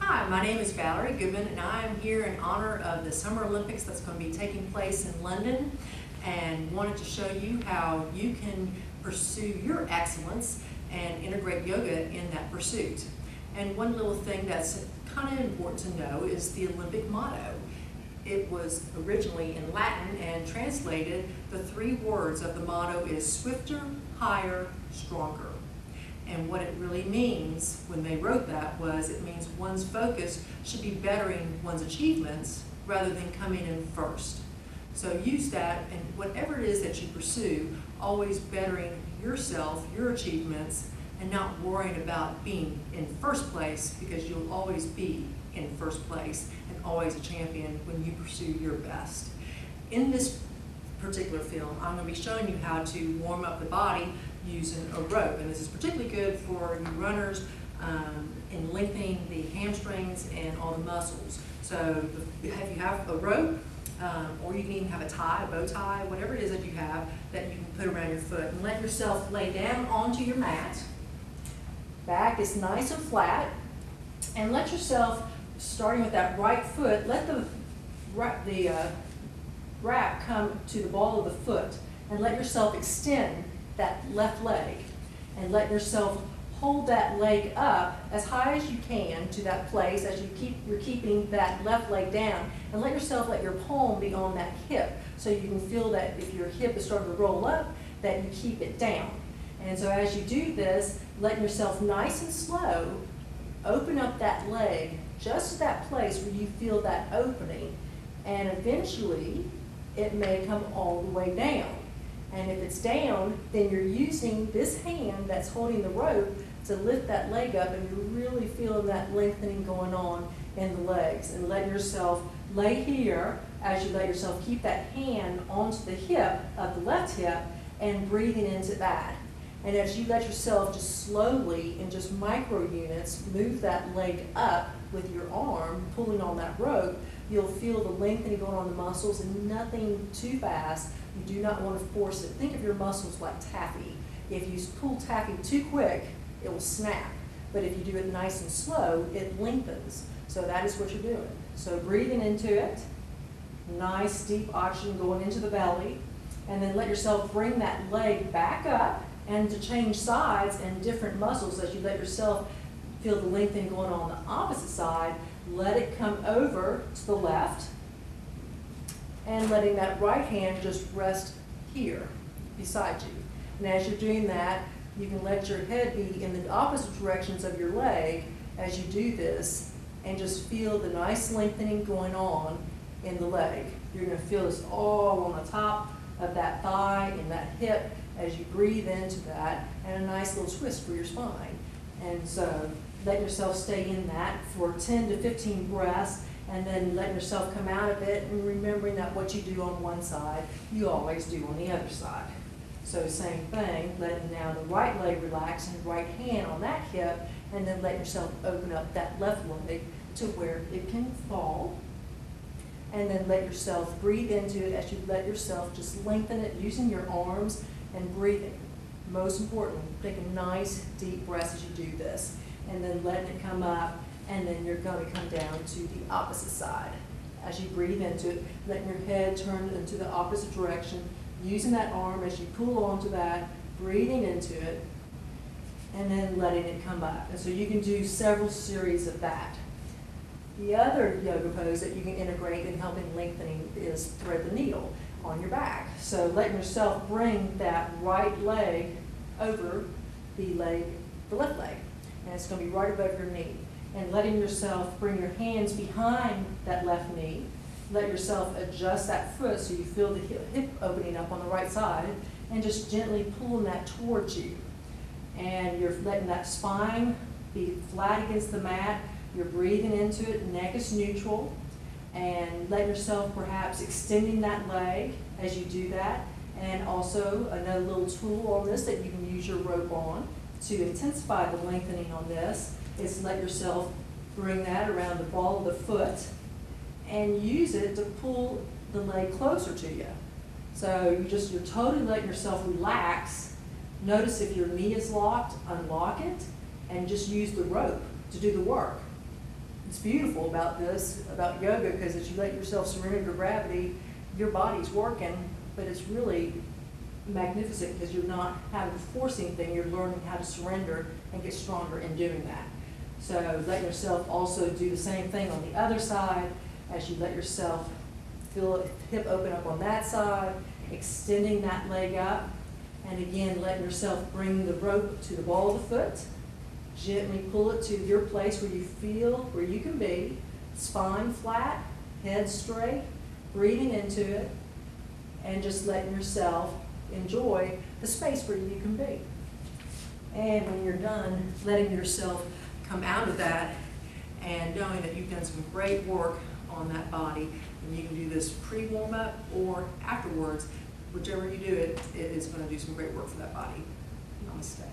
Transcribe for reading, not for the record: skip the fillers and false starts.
Hi, my name is Valerie Goodman, and I am here in honor of the Summer Olympics that's going to be taking place in London, and wanted to show you how you can pursue your excellence and integrate yoga in that pursuit. And one little thing that's kind of important to know is the Olympic motto. It was originally in Latin and translated, the three words of the motto is swifter, higher, stronger. And what it really means when they wrote that was it means one's focus should be bettering one's achievements rather than coming in first. So use that, and whatever it is that you pursue, always bettering yourself, your achievements, and not worrying about being in first place, because you'll always be in first place and always a champion when you pursue your best. In this particular film, I'm going to be showing you how to warm up the body using a rope, and this is particularly good for you runners in lengthening the hamstrings and all the muscles. So if you have a rope, or you can even have a tie, a bow tie, whatever it is that you have that you can put around your foot, and let yourself lay down onto your mat. Back is nice and flat, and let yourself, starting with that right foot, let the wrap come to the ball of the foot, and let yourself extend that left leg, and let yourself hold that leg up as high as you can to that place as you're keeping that left leg down, and let your palm be on that hip, so you can feel that if your hip is starting to roll up, that you keep it down. And so as you do this, let yourself nice and slow open up that leg just to that place where you feel that opening, and eventually it may come all the way down. And if it's down, then you're using this hand that's holding the rope to lift that leg up, and you're really feeling that lengthening going on in the legs. And let yourself lay here as you let yourself keep that hand onto the hip of the left hip and breathing into that. And as you let yourself just slowly, in just micro units, move that leg up with your arm, pulling on that rope, you'll feel the lengthening going on in the muscles, and nothing too fast. You do not want to force it. Think of your muscles like taffy. If you pull taffy too quick, it will snap. But if you do it nice and slow, it lengthens. So that is what you're doing. So breathing into it, nice deep oxygen going into the belly, and then let yourself bring that leg back up, and to change sides and different muscles as you let yourself feel the lengthening going on the opposite side. Let it come over to the left, and letting that right hand just rest here beside you. And as you're doing that, you can let your head be in the opposite directions of your leg as you do this, and just feel the nice lengthening going on in the leg. You're going to feel this all on the top of that thigh and that hip as you breathe into that, and a nice little twist for your spine. And so let yourself stay in that for 10 to 15 breaths, and then let yourself come out of it, and remembering that what you do on one side, you always do on the other side. So same thing, letting now the right leg relax and right hand on that hip, and then let yourself open up that left leg to where it can fall. And then let yourself breathe into it as you let yourself just lengthen it using your arms and breathing. Most important, taking nice deep breaths as you do this, and then letting it come up, and then you're going to come down to the opposite side. As you breathe into it, letting your head turn into the opposite direction, using that arm as you pull onto that, breathing into it, and then letting it come up. And so you can do several series of that. The other yoga pose that you can integrate in helping lengthening is thread the needle on your back. So letting yourself bring that right leg over the left leg, and it's going to be right above your knee. And letting yourself bring your hands behind that left knee. Let yourself adjust that foot so you feel the hip opening up on the right side, and just gently pulling that towards you. And you're letting that spine be flat against the mat. You're breathing into it, neck is neutral, and let yourself perhaps extending that leg as you do that. And also another little tool on this that you can use your rope on to intensify the lengthening on this is let yourself bring that around the ball of the foot and use it to pull the leg closer to you. So you're totally letting yourself relax. Notice if your knee is locked, unlock it, and just use the rope to do the work. it's beautiful about this, about yoga, because as you let yourself surrender to gravity, your body's working, but it's really magnificent because you're not having a forcing thing, you're learning how to surrender and get stronger in doing that. So let yourself also do the same thing on the other side as you let yourself feel hip open up on that side, extending that leg up, and again, let yourself bring the rope to the ball of the foot. Gently pull it to your place where you feel, where you can be, spine flat, head straight, breathing into it, and just letting yourself enjoy the space where you can be. And when you're done, letting yourself come out of that and knowing that you've done some great work on that body. And you can do this pre-warm-up or afterwards. Whichever you do, it is going to do some great work for that body. Namaste.